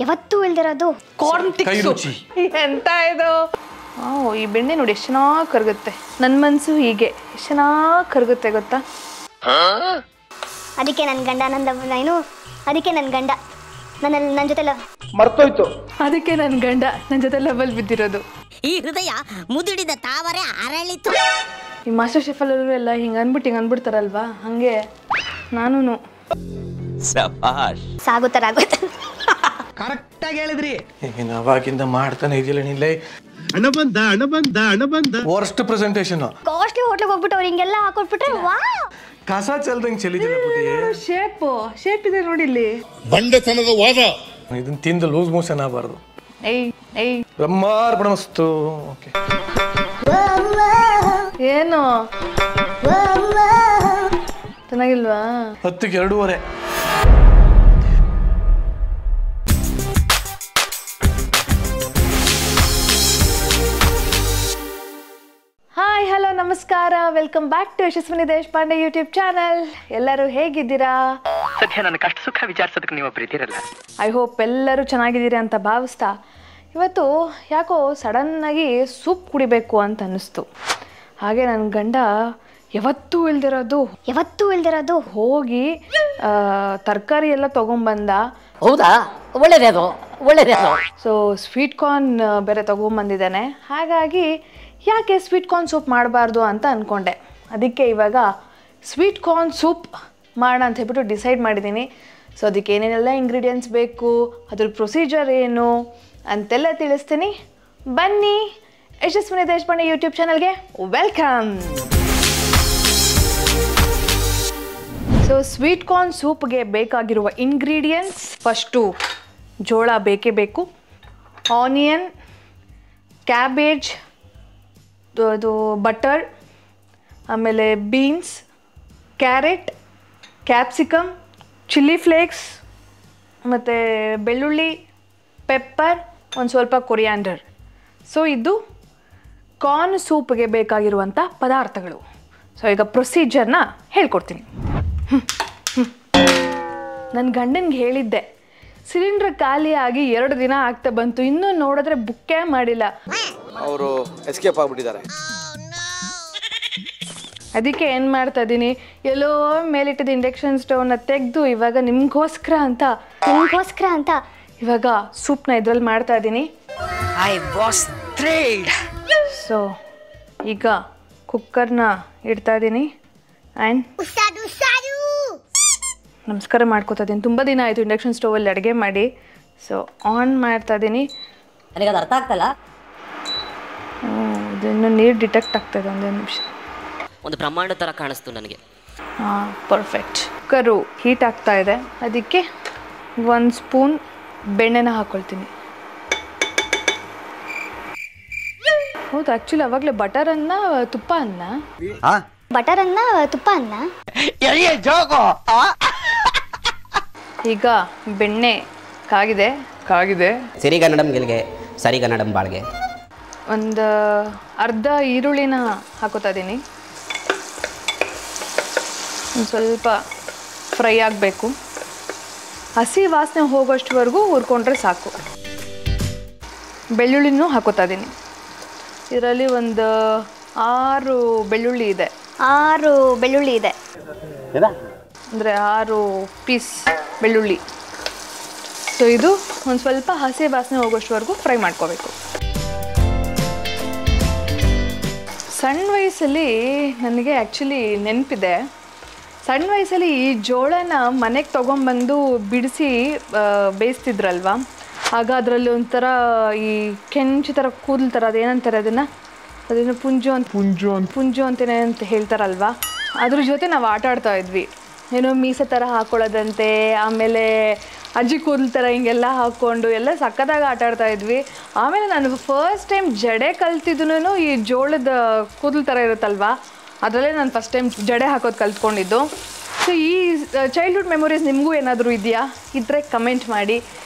ಯಾವತ್ತೂ ಇಲ್ದಿರೋದು corn ticks. ಎಂತ ಇದು? ಈ ಬೆಣ್ಣೆ ನೋಡಿ ಎಷ್ಟು ಚೆನ್ನಾಗಿ ಕರಗುತ್ತೆ. ನನ್ನ ಮನಸ್ಸು ಹೀಗೆ ಎಷ್ಟು ಚೆನ್ನಾಗಿ ಕರಗುತ್ತೆ ಗೊತ್ತಾ? ಅದಕ್ಕೆ ನನ್ನ ಗಂಡ ಅದಕ್ಕೆ ನನ್ನ ಗಂಡ ನನ್ನ ಜೊತೆ ಮರ್ತೋಯ್ತು. ಅದಕ್ಕೆ ನನ್ನ ಗಂಡ ನನ್ನ ಜೊತೆ ಲವಲ್ ಬಿದ್ದಿರೋದು. ಈ ಹೃದಯ ಮುದುಡಿದ ತಾವರೆ ಅರಳಿತು. ಈ ಮಾಸ್ಟರ್ ಶೆಫ್ ಅಲ್ಲೂ ಎಲ್ಲ ಹಿಂಗೆ ಅಂದ್ಬಿಡ್ತಾರಲ್ವಾ, ಹಂಗೆ ನಾನು ಸಾಗುತ್ತಾರಾಗುತ್ತೆ. ಕರೆಕ್ಟಾಗಿ ಹೇಳಿದ್ರಿ. ಅವಾಗಿಂದ ಮಾಡ್ತಾನೆ ಇದೆಯಲ್ಲ ನಿಲ್ಲ. ಹಣ ಬಂದ ವರ್ಸ್ಟ್ ಪ್ರೆಸೆಂಟೇಷನ್. ಕಾಸ್ಟ್ಲಿ ಹೋಟ್ಲಿಗೆ ಹೋಗ್ಬಿಟ್ಟು ಅವ್ರು ಹಿಂಗೆಲ್ಲ ಹಾಕೊಟ್ಬಿಟ್ರೆ ವಾ ಕಸ ಚೆಲ್ದಂಗೆ ಚೆಲ್ಲಿದಿಲ್ಲ ಬುದ್ಧಿ. ಶೇಪ್ ಇದೆ ನೋಡಿ ಇಲ್ಲಿ. ಬಂಡೆತನದ ವಾದ. ಇದನ್ನ ತಿಂದು ಲೂಸ್ ಮೋಷನ್ ಆಗಬಾರ್ದು. ಬ್ರಹ್ಮಾರ್ಪಣಮಸ್ತು. ಏನು ಚೆನ್ನಾಗಿಲ್ವಾ? 10ಕ್ಕೆ 2.5. ಹಾಯ್, ಹಲೋ, ನಮಸ್ಕಾರ. Welcome back to Yashaswini Deshpande YouTube channel. ಎಲ್ಲರೂ ಹೇಗಿದ್ದೀರಾ? ಸದ್ಯ ನನ್ನ ಕಷ್ಟ ಸುಖ ವಿಚಾರಿಸೋದಕ್ಕೆ ನೀವು ಒಬ್ಬರು ಇದ್ದೀರಲ್ಲ. ಐ ಹೋಪ್ ಎಲ್ಲರೂ ಚೆನ್ನಾಗಿದ್ದೀರಿ ಅಂತ ಭಾವಿಸ್ತಾ ಇವತ್ತು ಯಾಕೋ ಸಡನ್ನಾಗಿ ಸೂಪ್ ಕುಡಿಬೇಕು ಅಂತ ಅನ್ನಿಸ್ತು. ಹಾಗೆ ನನ್ನ ಗಂಡ ಯಾವತ್ತೂ ಇಲ್ದಿರೋದು ಹೋಗಿ ತರಕಾರಿ ಎಲ್ಲ ತೊಗೊಂಬಂದ. ಹೌದಾ? ಒಳ್ಳೇದು. ಸೊ ಸ್ವೀಟ್ ಕಾರ್ನ್ ಬೇರೆ ತೊಗೊಂಬಂದಿದ್ದಾನೆ. ಹಾಗಾಗಿ ಯಾಕೆ ಸ್ವೀಟ್ ಕಾರ್ನ್ ಸೂಪ್ ಮಾಡಬಾರ್ದು ಅಂತ ಅಂದ್ಕೊಂಡೆ. ಅದಕ್ಕೆ ಇವಾಗ ಸ್ವೀಟ್ ಕಾರ್ನ್ ಸೂಪ್ ಮಾಡೋಣ ಅಂತ ಹೇಳ್ಬಿಟ್ಟು ಡಿಸೈಡ್ ಮಾಡಿದ್ದೀನಿ. ಸೊ ಅದಕ್ಕೆ ಏನೇನೆಲ್ಲ ಇಂಗ್ರೀಡಿಯೆಂಟ್ಸ್ ಬೇಕು, ಅದ್ರ ಪ್ರೊಸೀಜರ್ ಏನು ಅಂತೆಲ್ಲ ತಿಳಿಸ್ತೀನಿ. ಬನ್ನಿ, ಯಶಸ್ವಿನಿ ದೇಶಪಾಂಡೆ ಯೂಟ್ಯೂಬ್ ಚಾನಲ್ಗೆ ವೆಲ್ಕಮ್. ಸೊ ಸ್ವೀಟ್ ಕಾರ್ನ್ ಸೂಪ್ಗೆ ಬೇಕಾಗಿರುವ ಇಂಗ್ರೀಡಿಯೆಂಟ್ಸ್, ಫಸ್ಟು ಜೋಳ ಬೇಕೇ ಬೇಕು, ಆನಿಯನ್, ಕ್ಯಾಬೇಜ್, ಅದು ಬಟರ್, ಆಮೇಲೆ beans, carrot, capsicum, chilli flakes, ಮತ್ತು ಬೆಳ್ಳುಳ್ಳಿ, ಪೆಪ್ಪರ್, ಒಂದು ಸ್ವಲ್ಪ ಕೊರಿಯಾಂಡರ್. ಸೊ ಇದು ಕಾರ್ನ್ ಸೂಪ್ಗೆ ಬೇಕಾಗಿರುವಂಥ ಪದಾರ್ಥಗಳು. ಸೊ ಈಗ ಪ್ರೊಸೀಜರ್ನ ಹೇಳ್ಕೊಡ್ತೀನಿ. ನನ್ನ ಗಂಡನಿಗೆ ಹೇಳಿದ್ದೆ, ಸಿಲಿಂಡರ್ ಖಾಲಿಯಾಗಿ 2 ದಿನ ಆಗ್ತಾ ಬಂತು, ಇನ್ನೂ ನೋಡಿದ್ರೆ ಬುಕ್ಕೇ ಮಾಡಿಲ್ಲ. ಅವರು ಎಸ್ಕೇಪ್ ಆಗ್ಬಿಟ್ಟಿದ್ದಾರೆ. ಅದಕ್ಕೆ ಏನು ಮಾಡ್ತಾ ಇದ್ದೀನಿ, ಎಲ್ಲೋ ಮೇಲಿಟ್ಟಿದ್ದ ಇಂಡಕ್ಷನ್ ಸ್ಟವ್ನ ತೆಗೆದು ಇವಾಗ ನಿಮಗೋಸ್ಕರ ಅಂತ ಇವಾಗ ಸೂಪ್ನ ಇದ್ರಲ್ಲಿ ಮಾಡ್ತಾ ಇದ್ದೀನಿ. ಸೊ ಈಗ ಕುಕ್ಕರ್ನ ಇಡ್ತಾ ಇದ್ದೀನಿ ಆ್ಯಂಡ್ ನಮಸ್ಕಾರ ಮಾಡ್ಕೋತಾ ಇದ್ದೀನಿ. ತುಂಬ ದಿನ ಆಯಿತು ಇಂಡಕ್ಷನ್ ಸ್ಟವಲ್ಲಿ ಅಡುಗೆ ಮಾಡಿ. ಸೊ ಆನ್ ಮಾಡ್ತಾ ಇದ್ದೀನಿ. ನನಗೆ ಅದು ಅರ್ಥ ಆಗ್ತಲ್ಲ. ಇದನ್ನು ನೀರು ಡಿಟೆಕ್ಟ್ ಆಗ್ತಾಯಿದೆ. ಒಂದೇ ನಿಮಿಷ. ಒಂದು ಬ್ರಹ್ಮಾಂಡ ಥರ ಕಾಣಿಸ್ತು ನನಗೆ. ಪರ್ಫೆಕ್ಟ್. ಕುಕ್ಕರು ಹೀಟ್ ಆಗ್ತಾ ಇದೆ. ಅದಕ್ಕೆ 1 ಸ್ಪೂನ್ ಬೆಣ್ಣೆನ ಹಾಕ್ಕೊಳ್ತೀನಿ. ಹೌದು, ಆ್ಯಕ್ಚುಲಿ ಅವಾಗಲೇ ಬಟರನ್ನ ತುಪ್ಪ ಅನ್ನ ಈಗ ಬೆಣ್ಣೆ ಕಾಗಿದೆ. ಸಿರಿಗನ್ನಡಂ ಗೆಲ್ಗೆ ಸರಿಗನ್ನಡಂ ಬಾಳ್ಗೆ. ಒಂದು ಅರ್ಧ ಈರುಳ್ಳಿನ ಹಾಕೋತಾ ಇದ್ದೀನಿ. ಒಂದು ಸ್ವಲ್ಪ ಫ್ರೈ ಆಗಬೇಕು. ಹಸಿ ವಾಸನೆ ಹೋಗೋಷ್ಟವರೆಗೂ ಹುರ್ಕೊಂಡ್ರೆ ಸಾಕು. ಬೆಳ್ಳುಳ್ಳಿನೂ ಹಾಕೋತಾ ಇದ್ದೀನಿ. ಇದರಲ್ಲಿ ಒಂದು 6 ಬೆಳ್ಳುಳ್ಳಿ ಇದೆ. ಅಂದರೆ 6 ಪೀಸ್ ಬೆಳ್ಳುಳ್ಳಿ. ಸೊ ಇದು ಒಂದು ಸ್ವಲ್ಪ ಹಸಿ ವಾಸನೆ ಹೋಗೋಷ್ಟವರೆಗೂ ಫ್ರೈ ಮಾಡ್ಕೋಬೇಕು. ಸಣ್ಣ ವಯಸ್ಸಲ್ಲಿ ನನಗೆ ಆ್ಯಕ್ಚುಲಿ ನೆನಪಿದೆ, ಸಣ್ಣ ವಯಸ್ಸಲ್ಲಿ ಈ ಜೋಳನ ಮನೆಗೆ ತೊಗೊಂಬಂದು ಬಿಡಿಸಿ ಬೇಯಿಸ್ತಿದ್ರಲ್ವ. ಆಗ ಅದರಲ್ಲಿ ಒಂಥರ ಈ ಕೆಂಚು ಥರ ಕೂದಲು ಥರ ಅದೇನಂತಾರೆ ಅದೇನು ಪುಂಜು ಅಂತೇನೆ ಅಂತ ಹೇಳ್ತಾರಲ್ವ. ಅದ್ರ ಜೊತೆ ನಾವು ಆಟ ಆಡ್ತಾ ಇದ್ವಿ. ಏನೋ ಮೀಸೆ ಥರ ಹಾಕ್ಕೊಳ್ಳೋದಂತೆ, ಆಮೇಲೆ ಅಜ್ಜಿ ಕೂದಲು ಥರ ಹಿಂಗೆಲ್ಲ ಹಾಕ್ಕೊಂಡು ಎಲ್ಲ ಸಕ್ಕತ್ತಾಗಿ ಆಟ ಆಡ್ತಾ ಇದ್ವಿ. ಆಮೇಲೆ ನಾನು ಫಸ್ಟ್ ಟೈಮ್ ಜಡೆ ಕಲ್ತಿದ್ದು ಈ ಜೋಳದ ಕೂದಲು ಥರ ಇರುತ್ತಲ್ವ, ಅದರಲ್ಲೇ ನಾನು ಫಸ್ಟ್ ಟೈಮ್ ಜಡೆ ಹಾಕೋದು ಕಲ್ತ್ಕೊಂಡಿದ್ದು. ಸೊ ಈ ಚೈಲ್ಡ್ಹುಡ್ ಮೆಮೊರೀಸ್ ನಿಮಗೂ ಏನಾದರೂ ಇದೆಯಾ? ಇದ್ದರೆ ಕಮೆಂಟ್ ಮಾಡಿ.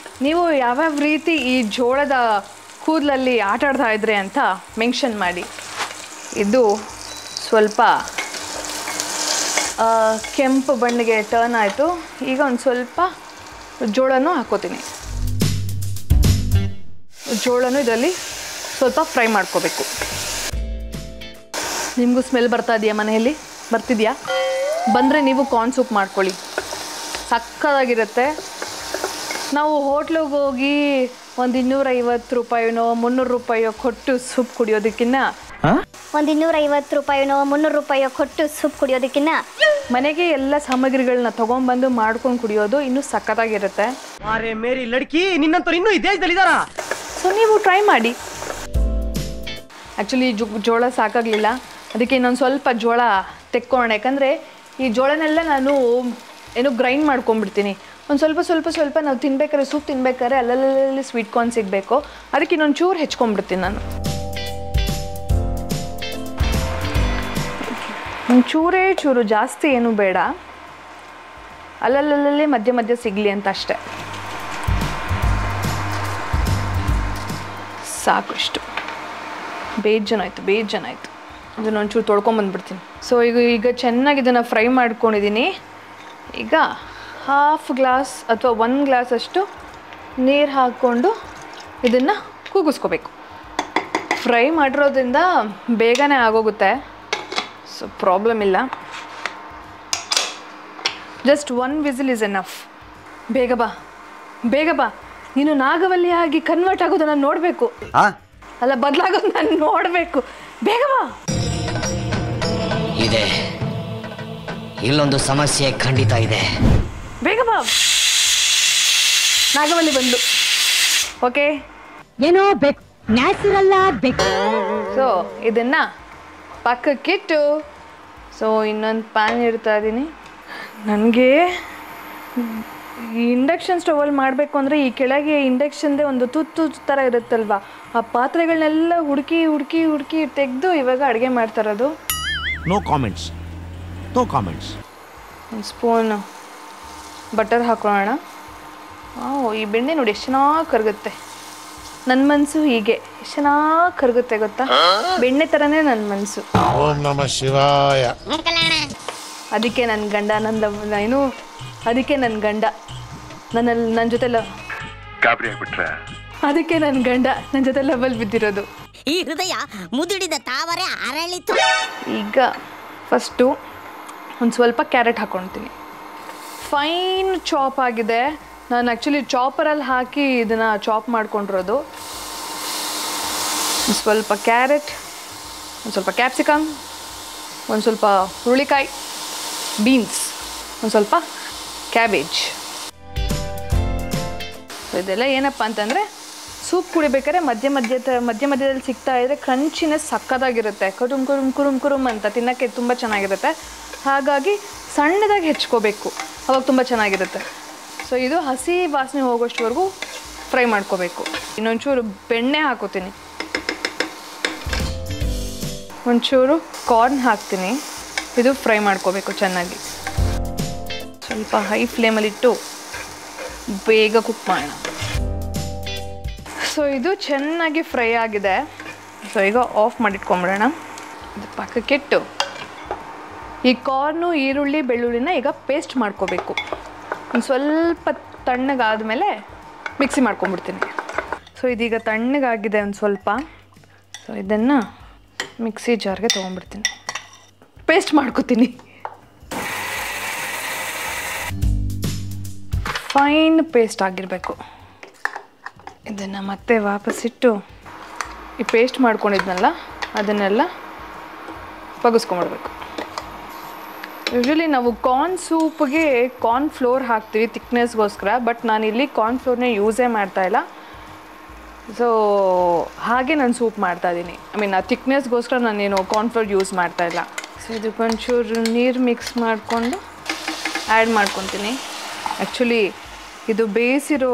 ನೀವು ಯಾವ್ಯಾವ ರೀತಿ ಈ ಜೋಳದ ಕೂದಲಲ್ಲಿ ಆಟ ಆಡ್ತಾ ಇದ್ರಿ ಅಂತ ಮೆನ್ಷನ್ ಮಾಡಿ. ಇದು ಸ್ವಲ್ಪ ಕೆಂಪು ಬಣ್ಣಗೆ ಟರ್ನ್ ಆಯಿತು. ಈಗ ಒಂದು ಸ್ವಲ್ಪ ಜೋಳನೂ ಹಾಕೋತೀನಿ. ಜೋಳನೂ ಇದರಲ್ಲಿ ಸ್ವಲ್ಪ ಫ್ರೈ ಮಾಡ್ಕೋಬೇಕು. ನಿಮಗೂ ಸ್ಮೆಲ್ ಬರ್ತಾ ಇದೆಯಾ ಮನೆಯಲ್ಲಿ? ಬರ್ತಿದೆಯಾ? ಬಂದರೆ ನೀವು ಕಾರ್ನ್ ಸೂಪ್ ಮಾಡ್ಕೊಳ್ಳಿ, ಸಕ್ಕತ್ತಾಗಿರುತ್ತೆ. ನಾವು ಹೋಟ್ಲಿಗೆ ಹೋಗಿ ಒಂದು 250 ರೂಪಾಯಿನೋ 300 ರೂಪಾಯಿಯೋ ಕೊಟ್ಟು ಸೂಪ್ ಕುಡಿಯೋದಕ್ಕಿಂತ ಒಂದು 250 ರೂಪಾಯಿನೋ 300 ರೂಪಾಯಿಯೋ ಕೊಟ್ಟು ಸೂಪ್ ಕುಡಿಯೋದಕ್ಕಿಂತ ಮನೆಗೆ ಎಲ್ಲ ಸಾಮಗ್ರಿಗಳನ್ನ ತೊಗೊಂಬಂದು ಮಾಡ್ಕೊಂಡು ಕುಡಿಯೋದು ಇನ್ನೂ ಸಕ್ಕತ್ತಾಗಿರುತ್ತೆ. ಅರೆ ಮೇರಿ ಲಡ್ಕಿ, ನಿನ್ನಂತವ್ರು ಇನ್ನೂ ಈ ದೇಶದಲ್ಲಿದ್ದಾರಾ? ಸೊ ನೀವು ಟ್ರೈ ಮಾಡಿ. ಆ್ಯಕ್ಚುಲಿ ಜೋಳ ಸಾಕಾಗಲಿಲ್ಲ, ಅದಕ್ಕೆ ಇನ್ನೊಂದು ಸ್ವಲ್ಪ ಜೋಳ ತೆಕ್ಕೊಳ್ಳೋಣ. ಯಾಕಂದರೆ ಈ ಜೋಳನೆಲ್ಲ ನಾನು ಗ್ರೈಂಡ್ ಮಾಡ್ಕೊಂಡ್ಬಿಡ್ತೀನಿ. ಒಂದು ಸ್ವಲ್ಪ ನಾವು ತಿನ್ಬೇಕಾದ್ರೆ, ಸೂಪ್ ತಿನ್ಬೇಕಾದ್ರೆ ಅಲ್ಲಲ್ಲಿ ಸ್ವೀಟ್ ಕಾರ್ನ್ ಸಿಗಬೇಕು. ಅದಕ್ಕೆ ಇನ್ನೊಂದು ಚೂರು ಹೆಚ್ಕೊಂಡ್ಬಿಡ್ತೀನಿ ನಾನು. ಚೂರು ಜಾಸ್ತಿ ಏನೂ ಬೇಡ, ಅಲ್ಲಲ್ಲೇ ಮಧ್ಯ ಸಿಗಲಿ ಅಂತ ಅಷ್ಟೆ. ಸಾಕು, ಇಷ್ಟು ಬೇಜಾನಾಯಿತು. ಇದನ್ನು ಒಂಚೂರು ತೊಳ್ಕೊಂಬಂದ್ಬಿಡ್ತೀನಿ. ಸೊ ಈಗ ಚೆನ್ನಾಗಿ ಇದನ್ನು ಫ್ರೈ ಮಾಡ್ಕೊಂಡಿದ್ದೀನಿ. ಈಗ 1/2 ಗ್ಲಾಸ್ ಅಥವಾ 1 ಗ್ಲಾಸ್ ಅಷ್ಟು ನೀರು ಹಾಕ್ಕೊಂಡು ಇದನ್ನು ಕೂಗಿಸ್ಕೋಬೇಕು. ಫ್ರೈ ಮಾಡಿರೋದ್ರಿಂದ ಬೇಗನೆ ಆಗೋಗುತ್ತೆ, ಸೊ ಪ್ರಾಬ್ಲಮ್ ಇಲ್ಲ. Just 1 whistle is enough. ಬೇಗ ಬಾ, ನೀನು ನಾಗವಲ್ಲಿ ಆಗಿ ಕನ್ವರ್ಟ್ ಆಗೋದನ್ನು ನೋಡಬೇಕು. ಅಲ್ಲ, ಬದಲಾಗೋದು ನಾನು ನೋಡಬೇಕು. ಬೇಗ ಬಾ. ಇದೆ, ಇಲ್ಲೊಂದು ಸಮಸ್ಯೆ ಖಂಡಿತ ಇದೆ. ಬೇಗ ಬಾ. ನಾಗವಲ್ಲಿ ಬಂದು ಓಕೆ, ಏನೋ ಬೇಕು, ನ್ಯಾಚುರಲ್ ಬೇಕು. ಸೊ ಇದನ್ನು ಪಕ್ಕಕ್ಕಿಟ್ಟು, ಸೊ ಇನ್ನೊಂದು ಪ್ಯಾನ್ ಇಡ್ತಾ ಇದ್ದೀನಿ. ನನಗೆ ಇಂಡಕ್ಷನ್ ಸ್ಟವಲ್ಲಿ ಮಾಡಬೇಕು ಅಂದರೆ ಈ ಕೆಳಗೆ ಇಂಡಕ್ಷನ್ದೇ ಒಂದು ತುತ್ತು ಥರ ಇರುತ್ತಲ್ವ, ಆ ಪಾತ್ರೆಗಳನ್ನೆಲ್ಲ ಹುಡುಕಿ ತೆಗೆದು ಇವಾಗ ಅಡುಗೆ ಮಾಡ್ತಾ ಇರೋದು. No comments. ಒಂದು ಸ್ಪೂನ್ ಬಟರ್ ಹಾಕೊಳ್ಳೋಣ. ಈ ಬೆಣ್ಣೆ ನೋಡಿ ಎಷ್ಟು ಚೆನ್ನಾಗಿ ಕರಗುತ್ತೆ. ನನ್ನ ಮನಸ್ಸು ಹೀಗೆ ಎಷ್ಟು ಚೆನ್ನಾಗಿ ಕರಗುತ್ತೆ ಗೊತ್ತಾ, ಬೆಣ್ಣೆ ಥರನೇ ನನ್ನ ಮನಸ್ಸು. ಓಂ ನಮಃ ಶಿವಾಯ. ಅದಕ್ಕೆ ನನ್ನ ಗಂಡ ನನ್ನ ಜೊತೆ ಗಾಬರಿ ಆಗ್ಬಿಟ್ರೆ, ಅದಕ್ಕೆ ನನ್ನ ಗಂಡ ನನ್ನ ಜೊತೆ ಲವಲ್ ಬಿದ್ದಿರೋದು. ಈ ಹೃದಯ ಮುದುಡಿದ ತಾವರೆ ಅರಳಿತು. ಈಗ ಫಸ್ಟು ಒಂದು ಸ್ವಲ್ಪ ಕ್ಯಾರೆಟ್ ಹಾಕ್ಕೊಳ್ತೀನಿ. ಫೈನ್ ಚಾಪ್ ಆಗಿದೆ. ನಾನು ಆ್ಯಕ್ಚುಲಿ ಚಾಪರಲ್ಲಿ ಹಾಕಿ ಇದನ್ನು ಚಾಪ್ ಮಾಡ್ಕೊಂಡಿರೋದು. ಒಂದು ಸ್ವಲ್ಪ ಕ್ಯಾರೆಟ್, ಒಂದು ಸ್ವಲ್ಪ ಕ್ಯಾಪ್ಸಿಕಮ್, ಒಂದು ಸ್ವಲ್ಪ ಹುರುಳಿಕಾಯಿ, ಬೀನ್ಸ್, ಒಂದು ಸ್ವಲ್ಪ ಕ್ಯಾಬೇಜ್. ಇದೆಲ್ಲ ಏನಪ್ಪ ಅಂತಂದರೆ ಸೂಪ್ ಕುಡಿಬೇಕಾದ್ರೆ ಮಧ್ಯದಲ್ಲಿ ಸಿಗ್ತಾ ಇದ್ದರೆ ಕ್ರಂಚಿನೆಸ್ ಸಕ್ಕತ್ತಾಗಿರುತ್ತೆ. ಕುರುಮ್ ಅಂತ ತಿನ್ನೋಕ್ಕೆ ತುಂಬ ಚೆನ್ನಾಗಿರುತ್ತೆ. ಹಾಗಾಗಿ ಸಣ್ಣದಾಗಿ ಹೆಚ್ಕೋಬೇಕು, ಅವಾಗ ತುಂಬ ಚೆನ್ನಾಗಿರುತ್ತೆ. ಸೊ ಇದು ಹಸಿ ವಾಸನೆ ಹೋಗೋಷ್ಟವರೆಗೂ ಫ್ರೈ ಮಾಡ್ಕೋಬೇಕು. ಇನ್ನೊಂಚೂರು ಬೆಣ್ಣೆ ಹಾಕೋತೀನಿ, ಒಂಚೂರು ಕಾರ್ನ್ ಹಾಕ್ತೀನಿ. ಇದು ಫ್ರೈ ಮಾಡ್ಕೋಬೇಕು ಚೆನ್ನಾಗಿ. ಸ್ವಲ್ಪ ಹೈ ಫ್ಲೇಮಲ್ಲಿಟ್ಟು ಬೇಗ ಕುಕ್ ಮಾಡೋಣ. ಸೊ ಇದು ಚೆನ್ನಾಗಿ ಫ್ರೈ ಆಗಿದೆ. ಸೊ ಈಗ ಆಫ್ ಮಾಡಿಟ್ಕೊಂಬಿಡೋಣ. ಇದು ಪಕ್ಕಕ್ಕಿಟ್ಟು ಈ ಕಾರ್ನು, ಈರುಳ್ಳಿ, ಬೆಳ್ಳುಳ್ಳಿನ ಈಗ ಪೇಸ್ಟ್ ಮಾಡ್ಕೋಬೇಕು. ಒಂದು ಸ್ವಲ್ಪ ತಣ್ಣಗಾದಮೇಲೆ ಮಿಕ್ಸಿ ಮಾಡ್ಕೊಂಬಿಡ್ತೀನಿ. ಸೊ ಇದೀಗ ತಣ್ಣಗಾಗಿದೆ ಒಂದು ಸ್ವಲ್ಪ. ಸೊ ಇದನ್ನು ಮಿಕ್ಸಿ ಜಾರ್ಗೆ ತೊಗೊಂಡ್ಬಿಡ್ತೀನಿ, ಪೇಸ್ಟ್ ಮಾಡ್ಕೋತೀನಿ. ಫೈನ್ ಪೇಸ್ಟ್ ಆಗಿರಬೇಕು. ಇದನ್ನು ಮತ್ತೆ ವಾಪಸ್ಸಿಟ್ಟು ಈ ಪೇಸ್ಟ್ ಮಾಡ್ಕೊಂಡಿದ್ನಲ್ಲ ಅದನ್ನೆಲ್ಲ ಬಗ್ಗಿಸ್ಕೊಂಬಿಡ್ಬೇಕು. ಯೂಶ್ವಲಿ ನಾವು ಕಾರ್ನ್ ಸೂಪ್ಗೆ ಕಾರ್ನ್ ಫ್ಲೋರ್ ಹಾಕ್ತೀವಿ ತಿಕ್ನೆಸ್ಗೋಸ್ಕರ, ಬಟ್ ನಾನಿಲ್ಲಿ ಕಾರ್ನ್ ಫ್ಲೋರ್ನೇ ಯೂಸೇ ಮಾಡ್ತಾಯಿಲ್ಲ. ಸೊ ಹಾಗೆ ನಾನು ಸೂಪ್ ಮಾಡ್ತಾಯಿದ್ದೀನಿ. ಆ ತಿಕ್ನೆಸ್ಗೋಸ್ಕರ ನಾನೇನು ಕಾರ್ನ್ ಫ್ಲೋರ್ ಯೂಸ್ ಮಾಡ್ತಾಯಿಲ್ಲ. ಸೊ ಇದಕ್ಕೊಂಚೂರು ನೀರು ಮಿಕ್ಸ್ ಮಾಡಿಕೊಂಡು ಆ್ಯಡ್ ಮಾಡ್ಕೊತೀನಿ. ಆ್ಯಕ್ಚುಲಿ ಇದು ಬೇಯಿಸಿರೋ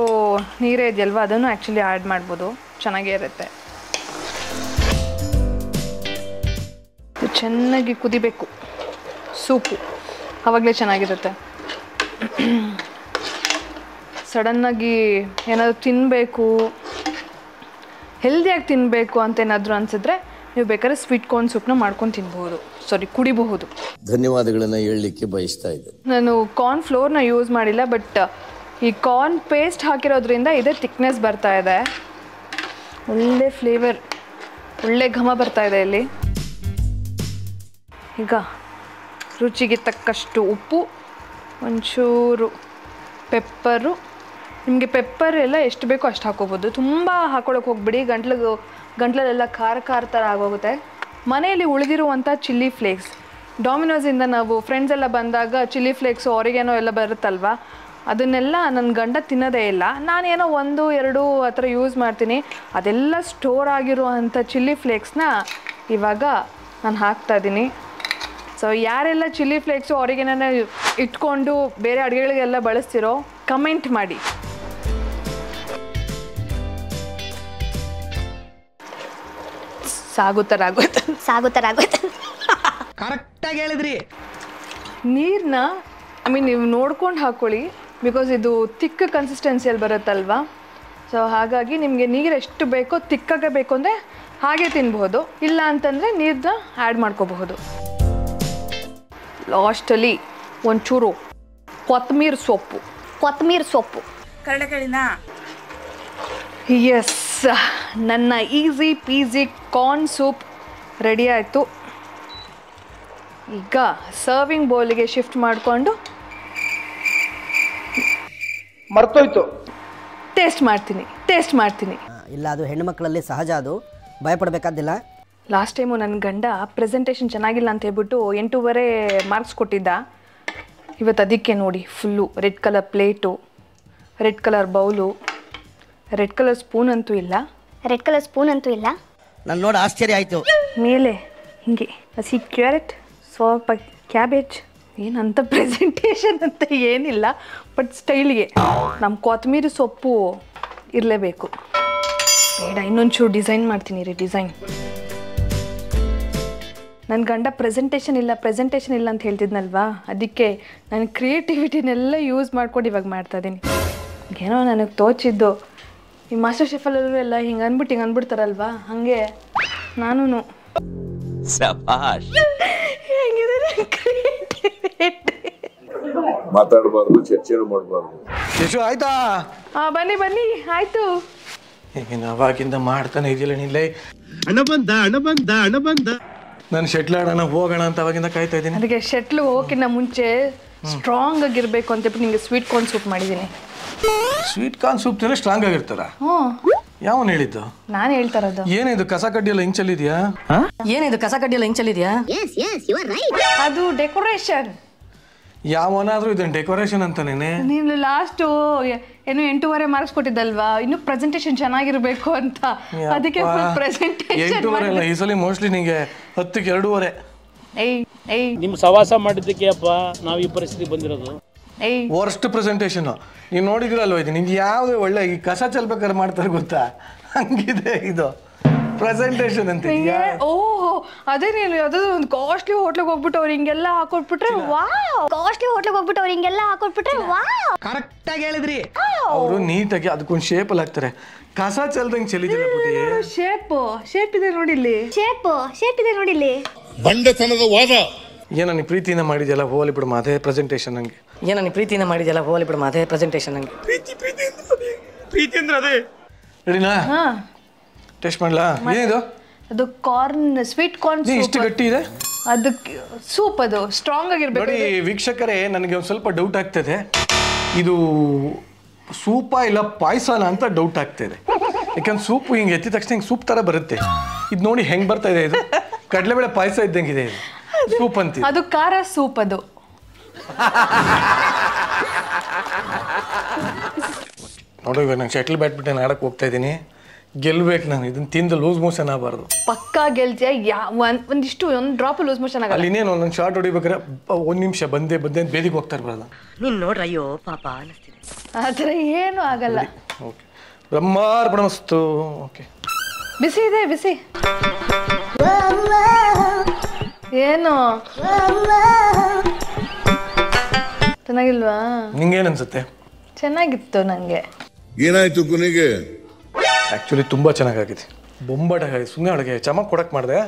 ನೀರೇ ಇದೆಯಲ್ವ, ಅದನ್ನು ಆ್ಯಕ್ಚುಲಿ ಆ್ಯಡ್ ಮಾಡ್ಬೋದು, ಚೆನ್ನಾಗೇ ಇರುತ್ತೆ. ಇದು ಚೆನ್ನಾಗಿ ಕುದಿಬೇಕು ಸೂಪು, ಆವಾಗಲೇ ಚೆನ್ನಾಗಿರುತ್ತೆ. ಸಡನ್ನಾಗಿ ಏನಾದರೂ ತಿನ್ನಬೇಕು, ಹೆಲ್ದಿಯಾಗಿ ತಿನ್ನಬೇಕು ಅಂತ ಏನಾದರೂ ಅನಿಸಿದ್ರೆ ನೀವು ಬೇಕಾದ್ರೆ ಸ್ವೀಟ್ ಕಾರ್ನ್ ಸೂಪ್ನ ಮಾಡ್ಕೊಂಡು ತಿನ್ಬಹುದು, ಕುಡಿಬಹುದು. ಧನ್ಯವಾದಗಳನ್ನು ಹೇಳಲಿಕ್ಕೆ ಬಯಸ್ತಾ ಇದ್ದೆ. ನಾನು ಕಾರ್ನ್ ಫ್ಲೋರ್ನ ಯೂಸ್ ಮಾಡಿಲ್ಲ, ಬಟ್ ಈ ಕಾರ್ನ್ ಪೇಸ್ಟ್ ಹಾಕಿರೋದ್ರಿಂದ ಇದೇ ಥಿಕ್ನೆಸ್ ಬರ್ತಾ ಇದೆ. ಒಳ್ಳೆ ಫ್ಲೇವರ್, ಒಳ್ಳೆ ಘಮ ಬರ್ತಾ ಇದೆ ಇಲ್ಲಿ. ಈಗ ರುಚಿಗೆ ತಕ್ಕಷ್ಟು ಉಪ್ಪು, ಒಂಚೂರು ಪೆಪ್ಪರು. ನಿಮಗೆ ಪೆಪ್ಪರ್ ಎಲ್ಲ ಎಷ್ಟು ಬೇಕೋ ಅಷ್ಟು ಹಾಕೋಬೋದು, ತುಂಬ ಹಾಕೊಳ್ಳೋಕೆ ಹೋಗ್ಬಿಡಿ, ಗಂಟ್ಲಲ್ಲೆಲ್ಲ ಖಾರ ಥರ ಆಗೋಗುತ್ತೆ. ಮನೆಯಲ್ಲಿ ಉಳಿದಿರುವಂಥ ಚಿಲ್ಲಿ ಫ್ಲೇಕ್ಸ್, ಡಾಮಿನೋಸಿಂದ ನಾವು ಫ್ರೆಂಡ್ಸ್ ಎಲ್ಲ ಬಂದಾಗ ಚಿಲ್ಲಿ ಫ್ಲೇಕ್ಸು ಆರಿಗ್ಯಾನೋ ಎಲ್ಲ ಬರುತ್ತಲ್ವ, ಅದನ್ನೆಲ್ಲ ನನ್ನ ಗಂಡ ತಿನ್ನೋದೇ ಇಲ್ಲ. ನಾನೇನೋ 1-2 ಆ ಥರ ಯೂಸ್ ಮಾಡ್ತೀನಿ. ಅದೆಲ್ಲ ಸ್ಟೋರ್ ಆಗಿರುವಂಥ ಚಿಲ್ಲಿ ಫ್ಲೇಕ್ಸ್ನ ಇವಾಗ ನಾನು ಹಾಕ್ತಾಯಿದ್ದೀನಿ. ಸೊ ಯಾರೆಲ್ಲ ಚಿಲ್ಲಿ ಫ್ಲೇಕ್ಸು ಆರಿಗ್ಯಾನೋನ ಇಟ್ಕೊಂಡು ಬೇರೆ ಅಡುಗೆಗಳಿಗೆಲ್ಲ ಬಳಸ್ತಿರೋ ಕಮೆಂಟ್ ಮಾಡಿ. ಸಾಗುತ್ತಾರಾಗುತ್ತೆ ಕರೆಕ್ಟಾಗಿ ಹೇಳಿದ್ರಿ. ನೀರನ್ನ ನೀವು ನೋಡ್ಕೊಂಡು ಹಾಕ್ಕೊಳ್ಳಿ, ಬಿಕಾಸ್ ಇದು ತಿಕ್ಕ ಕನ್ಸಿಸ್ಟೆನ್ಸಿಯಲ್ಲಿ ಬರುತ್ತಲ್ವ. ಸೊ ಹಾಗಾಗಿ ನಿಮಗೆ ನೀರು ಎಷ್ಟು ಬೇಕೋ ತಿಕ್ಕಾಗೆ ಬೇಕು ಅಂದರೆ ಹಾಗೆ ತಿನ್ಬೋದು, ಇಲ್ಲ ಅಂತಂದರೆ ನೀರನ್ನ ಆ್ಯಡ್ ಮಾಡ್ಕೋಬಹುದು. ಲಾಸ್ಟಲ್ಲಿ ಒಂಚೂರು ಕೊತ್ತಂಬರಿ ಸೊಪ್ಪು ಕರಳೆಕಾಳಿನ. ಎಸ್, ನನ್ನ easy peasy corn soup ready ಆಯಿತು. ಈಗ ಸರ್ವಿಂಗ್ ಬೌಲಿಗೆ ಶಿಫ್ಟ್ ಮಾಡಿಕೊಂಡು ಮರ್ತೋಯ್ತು, ಟೇಸ್ಟ್ ಮಾಡ್ತೀನಿ. ಇಲ್ಲ, ಅದು ಹೆಣ್ಣು ಮಕ್ಕಳಲ್ಲಿ ಸಹಜ, ಅದು ಭಯಪಡಬೇಕಾದಿಲ್ಲ. ಲಾಸ್ಟ್ ಟೈಮು ನನ್ನ ಗಂಡ ಪ್ರೆಸೆಂಟೇಷನ್ ಚೆನ್ನಾಗಿಲ್ಲ ಅಂತ ಹೇಳ್ಬಿಟ್ಟು 8.5 ಮಾರ್ಕ್ಸ್ ಕೊಟ್ಟಿದ್ದ. ಇವತ್ತು ಅದಕ್ಕೆ ನೋಡಿ full red colour plate, red colour bowl, red colour spoon ಅಂತೂ ಇಲ್ಲ. ನಾನು ನೋಡಿ ಆಶ್ಚರ್ಯ ಆಯಿತು. ಮೇಲೆ ಹಿಂಗೆ ಹಸಿ ಕ್ಯಾರೆಟ್, ಸ್ವಲ್ಪ ಕ್ಯಾಬೇಜ್, ಏನಂತ ಪ್ರೆಸೆಂಟೇಷನ್ ಅಂತ ಏನಿಲ್ಲ, ಬಟ್ ಸ್ಟೈಲಿಗೆ ನಮ್ಮ ಕೊತ್ತಂಬರಿ ಸೊಪ್ಪು ಇರಲೇಬೇಕು. ಬೇಡ, ಇನ್ನೊಂಚೂರು ಡಿಸೈನ್ ಮಾಡ್ತೀನಿ ರೀ. ಡಿಸೈನ್ ನನ್ನ ಗಂಡ ಪ್ರೆಸೆಂಟೇಷನ್ ಇಲ್ಲ ಅಂತ ಹೇಳ್ತಿದ್ನಲ್ವಾ, ಅದಕ್ಕೆ ನಾನು ಕ್ರಿಯೇಟಿವಿಟಿನೆಲ್ಲ ಯೂಸ್ ಮಾಡ್ಕೊಂಡು ಇವಾಗ ಮಾಡ್ತಾಯಿದ್ದೀನಿ. ಏನೋ ನನಗೆ ತೋಚಿದ್ದು, ಈ ಮಾಸ್ಟರ್ ಶೆಫಲ್ಲೂ ಎಲ್ಲ ಹಿಂಗೆ ಅಂದ್ಬಿಡ್ತಾರಲ್ವಾ, ಹಾಗೆ ನಾನು ಮಾತಾಡಬಾರ್ದು, ಚರ್ಚೆ ಮಾಡಬಾರ್ದು. ಯಶು ಆಯ್ತಾ? ಬನ್ನಿ ಆಯ್ತು. ಈಗ ಅವಾಗಿಂದ ಮಾಡ್ತಾನೆ ಇದೆಯಲ್ಲ ನೀಲೇ. ಹಣ ಬಂದ ನಾನು ಶೆಟ್ಲ್ ಆಡೋಣ ಹೋಗೋಣ ಅಂತ ಅವಾಗಿಂದ ಕಾಯ್ತಾ ಇದ್ದೀನಿ. ಅದಕ್ಕೆ ಶೆಟ್ಲು ಹೋಗೋಕ್ಕಿಂತ ಮುಂಚೆ ಸ್ಟ್ರಾಂಗ್ ಆಗಿರ್ಬೇಕು ಅಂತ ಹೇಳ್ಬಿಟ್ಟು ನಿಮಗೆ ಸ್ವೀಟ್ ಕಾರ್ನ್ ಸೂಪ್ ಮಾಡಿದ್ದೀನಿ. ಸ್ವೀಟ್ ಕಾರ್ನ್ ಸೂಪ್ ತಿಂದ್ರೆ ಸ್ಟ್ರಾಂಗ್ ಆಗಿರ್ತಾರ? ಯಾವನ್ ಹೇಳಿದ್ದು? ನಾನು ಹೇಳ್ತಾ ಇರೋದು. ಏನಿದು ಕಸ ಕಡ್ಡಿ ಎಲ್ಲ ಹಿಂಚಲ್ಲಿದ್ಯಾ? ಅದು ಡೆಕೋರೇಷನ್. ಯಾವನಾದ್ರೂ ಇದನ್ನ ಡೆಕೋರೇಷನ್ ಅಂತಾನೇನೆ. ನೀನು ಲಾಸ್ಟು ಏನು 8.5 ಮಾರ್ಕ್ಸ್ ಕೊಟ್ಟಿದ್ದಲ್ವಾ, ಇನ್ನು ಪ್ರೆಸೆಂಟೇಷನ್ ಚೆನ್ನಾಗಿರ್ಬೇಕು ಅಂತ, ಅದಕ್ಕೆ ಪ್ರೆಸೆಂಟೇಷನ್ 8.5 ಅಲ್ಲ, ಈ ಸಲ ಮೋಸ್ಟ್ಲಿ ನಿಂಗೆ 10ಕ್ಕೆ 2.5. ನಿಮ್ಮ ಸವಾಸ ಮಾಡಿದ್ದಕ್ಕೆ ಅಪ್ಪ ನಾವು ಈ ಪರಿಸ್ಥಿತಿ ಬಂದಿರೋದು. ವರ್ಸ್ಟ್ ಪ್ರೆಸೆಂಟೇಷನ್ ನೀವು ನೋಡಿದಿರಲ್ವ, ಇದು ನಿಮ್ಗೆ ಯಾವುದೇ ಒಳ್ಳೆ ಈ ಕಸ ಚೆಲ್ಬೇಕಾದ್ರೆ ಮಾಡ್ತಾರೆ ಗೊತ್ತಾ, ಹಂಗಿದೆ ಇದು ಪ್ರೆಸೆಂಟೇಷನ್ ಅಂತ. ಓಹೋ, ಅದೇ ನೀನು ಯಾವುದಾದ್ರು ಒಂದು ಕಾಸ್ಟ್ಲಿ ಹೋಟ್ಲಿಗೆ ಹೋಗ್ಬಿಟ್ಟು ಅವ್ರು ಹಿಂಗೆಲ್ಲ ಹಾಕೊಟ್ಬಿಟ್ರೆ ಕರೆಕ್ಟಾಗಿ ಹೇಳಿದ್ರಿ. ಅವರು ನೀಟಾಗಿ ಅದಕ್ಕೊಂದು ಶೇಪಲ್ಲಿ ಹಾಕ್ತಾರೆ, ಕಸ ಚೆಲ್ದಂಗೆ ಚೆಲ್ಲಿದಿಲ್ಲ ಪುಟಿ. ಶೇಪ್ ಇದೆ ನೋಡಿ ಇಲ್ಲಿ. ಬಂಡತನದ ವಾದ. ಏನೋ ನೀ ಪ್ರೀತಿಯಿಂದ ಮಾಡಿದ್ಯಲ್ಲ, ಹೋಲಿ ಬಿಡು ಅದೇ ಪ್ರೆಸೆಂಟೇಷನ್ ನಂಗೆ. ಪ್ರೀತಿ ಅಂದ್ರೆ ಅದೇ. ರೆಡಿನಾ? ಟೇಸ್ಟ್ ಮಾಡ್ಲಾ? ಏನಿದು? ಅದು ಕಾರ್ನ್, ಸ್ವೀಟ್ ಕಾರ್ನ್ ಸೂಪ್. ಇಷ್ಟು ಗಟ್ಟಿ ಇದೆ ಅದಕ್ಕೆ ಸೂಪ್, ಅದು ಸ್ಟ್ರಾಂಗ್ ಆಗಿರ್ಬೇಕು. ನೋಡಿ ವೀಕ್ಷಕರೇ, ನನಗೆ ಒಂದು ಸ್ವಲ್ಪ ಡೌಟ್ ಆಗ್ತದೆ, ಇದು ಸೂಪ ಇಲ್ಲ ಪಾಯಸನ ಅಂತ ಡೌಟ್ ಆಗ್ತಿದೆ. ಯಾಕಂದ್ರೆ ಸೂಪ್ ಹಿಂಗೆ ಎತ್ತಿದ ತಕ್ಷಣ ಹಿಂಗೆ ಸೂಪ್ ಥರ ಬರುತ್ತೆ. ಇದು ನೋಡಿ ಹೆಂಗೆ ಬರ್ತಾ ಇದೆ, ಇದು ಕಡಲೆಬೇಳೆ ಪಾಯಸ ಇದ್ದಂಗಿದೆ ಇದು. ಸೂಪ್ ಅಂತೀವಿ, ಅದು ಖಾರ ಸೂಪ್. ಅದು ನೋಡು, ಇವಾಗ ನಾನು ಶಟ್ಲ್ ಬ್ಯಾಡ್ಮಿಂಟನ್ ಆಡಕ್ಕೆ ಹೋಗ್ತಾ ಇದ್ದೀನಿ, ಗೆಲ್ಬೇಕು ನಾನು. ಇದನ್ನ ತಿಂದು ಲೂಸ್ ಮೋಷನ್ ಆಗಬಾರ್ದು. ಪಕ್ಕಾ ಗೆಲ್ತೀಯ. ಒಂದು ಡ್ರಾಪ್ ಲೂಸ್ ಮೋಷನ್ ಆಗಲ್ಲ. ಅಲ್ಲಿ ಇನ್ನೇನು ಒಂದೊಂದು ಶಾರ್ಟ್ ಹೊಡಿಬೇಕಾದ್ರೆ 1 ನಿಮಿಷ ಬಂದೆ ಅಂತ ಬೇದಿಗೆ ಹೋಗ್ತಾ ಇರ್ಬಾರ್ದು. ನೀನ್ ನೋಡ್ರ, ಅಯ್ಯೋ ಪಾಪ ಅನಿಸ್ತಿದೆ. ಆ ಥರ ಏನು ಆಗಲ್ಲ. ಓಕೆ, ಬ್ರಹ್ಮಾರ್ಪಣಮಸ್ತು. ಓಕೆ, ಬಿಸಿ ಇದೆ, ಬಿಸಿ. ಏನು ಚೆನ್ನಾಗಿಲ್ವಾ? ನಿಂಗೇನು ಅನ್ಸುತ್ತೆ? ಚೆನ್ನಾಗಿತ್ತು ನನಗೆ. ಏನಾಯ್ತು ಕೊನೆಗೆ? ಆ್ಯಕ್ಚುಲಿ ತುಂಬ ಚೆನ್ನಾಗಾಗಿದೆ, ಬೊಂಬಾಟಾಗಿದೆ. ಸುಮ್ಮನೆ ಅಡುಗೆ ಚಮಕ್ ಕೊಡಕ್ಕೆ ಮಾಡಿದೆ.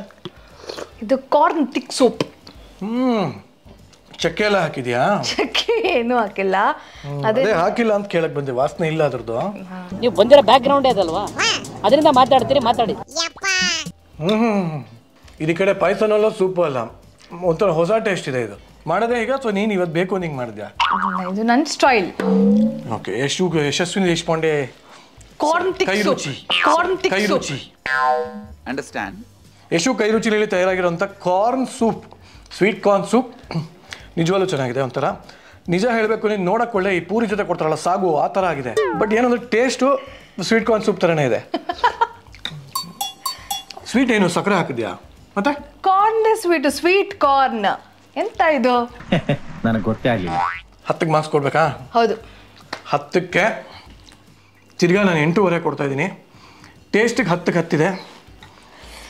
ಇದು ಕಾರ್ನ್ ತಿಕ್ ಸೂಪ್. ಚಕ್ಕೆ ಎಲ್ಲ ಹಾಕಿದ್ಯಾ? ಚಕ್ಕೆ ಏನು ಹಾಕಿಲ್ಲ. ಅದೇ ಹಾಕಿಲ್ಲ ಅಂತ ಕೇಳಕ್ ಬಂದೆ, ವಾಸನೆ ಇಲ್ಲ ಅದ್ರದ್ದು. ನೀವು ಬಂದಿರೋ ಬ್ಯಾಕ್ ಗ್ರೌಂಡ್ ಅದಲ್ವಾ, ಅದರಿಂದ ಮಾತಾಡ್ತೀರಿ ಮಾತಾಡಿ. ಇದು ಕಡೆ ಪಾಯಸನಲ್ಲ ಸೂಪು ಅಲ್ಲ, ಒಂಥರ ಹೊಸ ಟೇಸ್ಟ್ ಇದೆ. ಇದು ಮಾಡೋದೇ ಈಗ ಅಥವಾ ನೀನು ಇವತ್ತು ಬೇಕು ನಿಂಗೆ ಮಾಡಿದ್ಯಾ? ಇದು ನನ್ನ ಸ್ಟೈಲ್. ಓಕೆ. ಯಶಸ್ವಿನಿ ದೇಶಪಾಂಡೆ ಕೈ ರುಚಿ. ಅಂಡರ್ಸ್ಟ್ಯಾಂಡ್. ಯಶು ಕೈ ರುಚಿಲಿ ತಯಾರಾಗಿರೋಂಥ corn soup, sweet corn soup ನಿಜವಾಗ್ಲೂ ಚೆನ್ನಾಗಿದೆ. ಒಂಥರ ನಿಜ ಹೇಳಬೇಕು, ನೀನು ನೋಡಕ್ಕೆ ಒಳ್ಳೆ ಈ ಪೂರಿ ಜೊತೆ ಕೊಡ್ತಾರಲ್ಲ ಸಾಗು ಆ ಥರ ಆಗಿದೆ. ಬಟ್ ಏನಂದ್ರೆ ಟೇಸ್ಟು ಸ್ವೀಟ್ ಕಾರ್ನ್ ಸೂಪ್ ಥರನೇ ಇದೆ. ಸ್ವೀಟ್ ಏನು ಸಕ್ಕರೆ ಹಾಕಿದ್ಯಾ? ಮತ್ತೆ ಕಾರ್ನ್ ಸ್ವೀಟ್ ಕಾರ್ನ್ ಎಂತ ಇದು? ನನಗೆ ಗೊತ್ತೇ ಆಗಲಿಲ್ಲ. 10ಕ್ಕೆ ಮಾರ್ಕ್ಸ್ ಕೊಡ್ಬೇಕಾ? ಹೌದು. 10ಕ್ಕೆ ತಿರ್ಗಾ ನಾನು 8.5 ಕೊಡ್ತಾ ಇದ್ದೀನಿ. ಟೇಸ್ಟಿಗೆ 10ಕ್ಕೆ 10 ಇದೆ.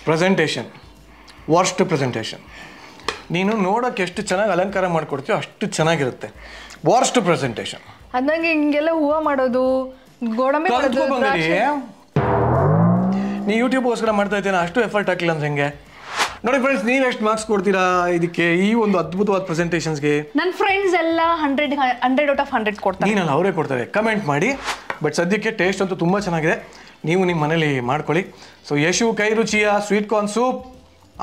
Presentation worst presentation. ನೀನು ನೋಡೋಕ್ಕೆ ಎಷ್ಟು ಚೆನ್ನಾಗಿ ಅಲಂಕಾರ ಮಾಡಿಕೊಡ್ತೀಯೋ ಅಷ್ಟು ಚೆನ್ನಾಗಿರುತ್ತೆ. Worst presentation. ಅದಂಗೆ ಹಿಂಗೆಲ್ಲ ಹೂವು ಮಾಡೋದು, ಗೋಡಂಬಿ ಮಾಡೋದು. ನೀ ಯೂಟ್ಯೂಬ್ಗೋಸ್ಕರ ಮಾಡ್ತಾ ಇದ್ದೇನೆ, ಅಷ್ಟು ಎಫರ್ಟ್ ಹಾಕಿಲ್ಲ ಅಂತ ಹೆಂಗೆ? ನೋಡಿ ಫ್ರೆಂಡ್ಸ್, ನೀವು ಎಷ್ಟು ಮಾರ್ಕ್ಸ್ ಕೊಡ್ತೀರಾ ಇದಕ್ಕೆ, ಈ ಒಂದು ಅದ್ಭುತವಾದ ಪ್ರೆಸೆಂಟೇಷನ್ಸ್ಗೆ? ನನ್ನ ಫ್ರೆಂಡ್ಸ್ ಎಲ್ಲ 100 ಔಟ್ ಆಫ್ 100 ಕೊಡ್ತಾರೆ. ನೀನಲ್ಲ, ಅವರೇ ಕೊಡ್ತಾರೆ. ಕಮೆಂಟ್ ಮಾಡಿ. ಬಟ್ ಸದ್ಯಕ್ಕೆ ಟೇಸ್ಟ್ ಅಂತೂ ತುಂಬ ಚೆನ್ನಾಗಿದೆ. ನೀವು ನಿಮ್ಮ ಮನೇಲಿ ಮಾಡ್ಕೊಳ್ಳಿ. ಸೊ ಯಶು ಕೈ ರುಚಿಯ sweet corn soup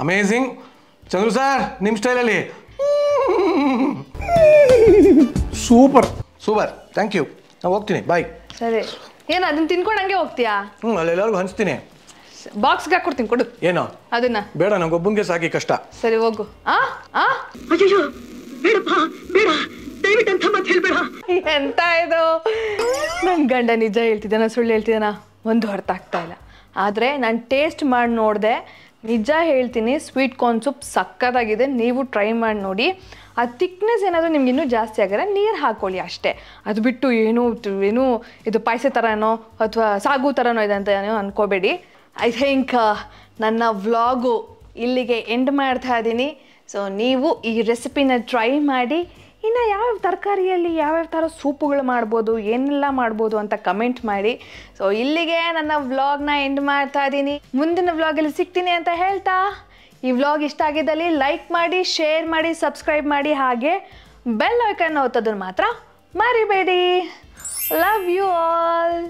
amazing. Chandru sir, ನಿಮ್ಮ ಸ್ಟೈಲಲ್ಲಿ ಸೂಪರ್. Thank you. ನಾನು ಹೋಗ್ತೀನಿ, ಬಾಯ್. ಸರಿ. ಏನು ಅದನ್ನ ತಿನ್ಕೊಂಡು ಹಂಗೆ ಹೋಗ್ತೀಯಾ? ಅಲ್ಲೆಲ್ಲರಿಗೂ ಹಂಚ್ತೀನಿ. ಬಾಕ್ಸ್ಗೆ ಹಾಕೊಡ್ತೀನಿ, ಕೊಡು. ಏನೋ ಅದನ್ನ ಬೇಡ, ನಂಗೊಬ್ಬಂಗೆ ಸಾಕಿ ಕಷ್ಟ. ಸರಿ ಹೋಗು. ಎಂತ ಇದು? ನನ್ನ ಗಂಡ ನಿಜ ಹೇಳ್ತಿದ್ದಾನ ಸುಳ್ಳು ಹೇಳ್ತಿದ್ದಾನ ಒಂದು ಅರ್ಥ ಆಗ್ತಾ ಇಲ್ಲ. ಆದರೆ ನಾನು ಟೇಸ್ಟ್ ಮಾಡಿ ನೋಡಿದೆ, ನಿಜ ಹೇಳ್ತೀನಿ, ಸ್ವೀಟ್ ಕಾರ್ನ್ ಸೂಪ್ ಸಕ್ಕತ್ತಾಗಿದೆ. ನೀವು ಟ್ರೈ ಮಾಡಿ ನೋಡಿ. ಆ ಥಿಕ್ನೆಸ್ ಏನಾದರೂ ನಿಮ್ಗೆ ಇನ್ನೂ ಜಾಸ್ತಿ ಆಗಿದ್ರೆ ನೀರು ಹಾಕ್ಕೊಳ್ಳಿ ಅಷ್ಟೇ. ಅದು ಬಿಟ್ಟು ಏನು ಇದು ಪಾಯಸ ಥರನೋ ಅಥವಾ ಸಾಗು ಥರನೋ ಇದೆ ಅಂತ ಏನೋ ಅಂದ್ಕೋಬೇಡಿ. ಐ ಥಿಂಕ್ ನನ್ನ ವ್ಲಾಗು ಇಲ್ಲಿಗೆ ಎಂಡ್ ಮಾಡ್ತಾ ಇದ್ದೀನಿ. ಸೊ ನೀವು ಈ ರೆಸಿಪಿನ ಟ್ರೈ ಮಾಡಿ. ಇನ್ನು ಯಾವ್ಯಾವ ತರಕಾರಿಯಲ್ಲಿ ಯಾವ್ಯಾವ ಥರ ಸೂಪುಗಳು ಮಾಡ್ಬೋದು, ಏನೆಲ್ಲ ಮಾಡ್ಬೋದು ಅಂತ ಕಮೆಂಟ್ ಮಾಡಿ. ಸೊ ಇಲ್ಲಿಗೆ ನನ್ನ ವ್ಲಾಗ್ನ ಎಂಡ್ ಮಾಡ್ತಾ ಇದ್ದೀನಿ. ಮುಂದಿನ ವ್ಲಾಗಲ್ಲಿ ಸಿಗ್ತೀನಿ ಅಂತ ಹೇಳ್ತಾ, ಈ ವ್ಲಾಗ್ ಇಷ್ಟ ಆಗಿದ್ದಲ್ಲಿ ಲೈಕ್ ಮಾಡಿ, ಶೇರ್ ಮಾಡಿ, ಸಬ್ಸ್ಕ್ರೈಬ್ ಮಾಡಿ, ಹಾಗೆ ಬೆಲ್ ಐಕಾನ್ ಒತ್ತೋದನ್ನು ಮಾತ್ರ ಮರಿಬೇಡಿ. Love you all.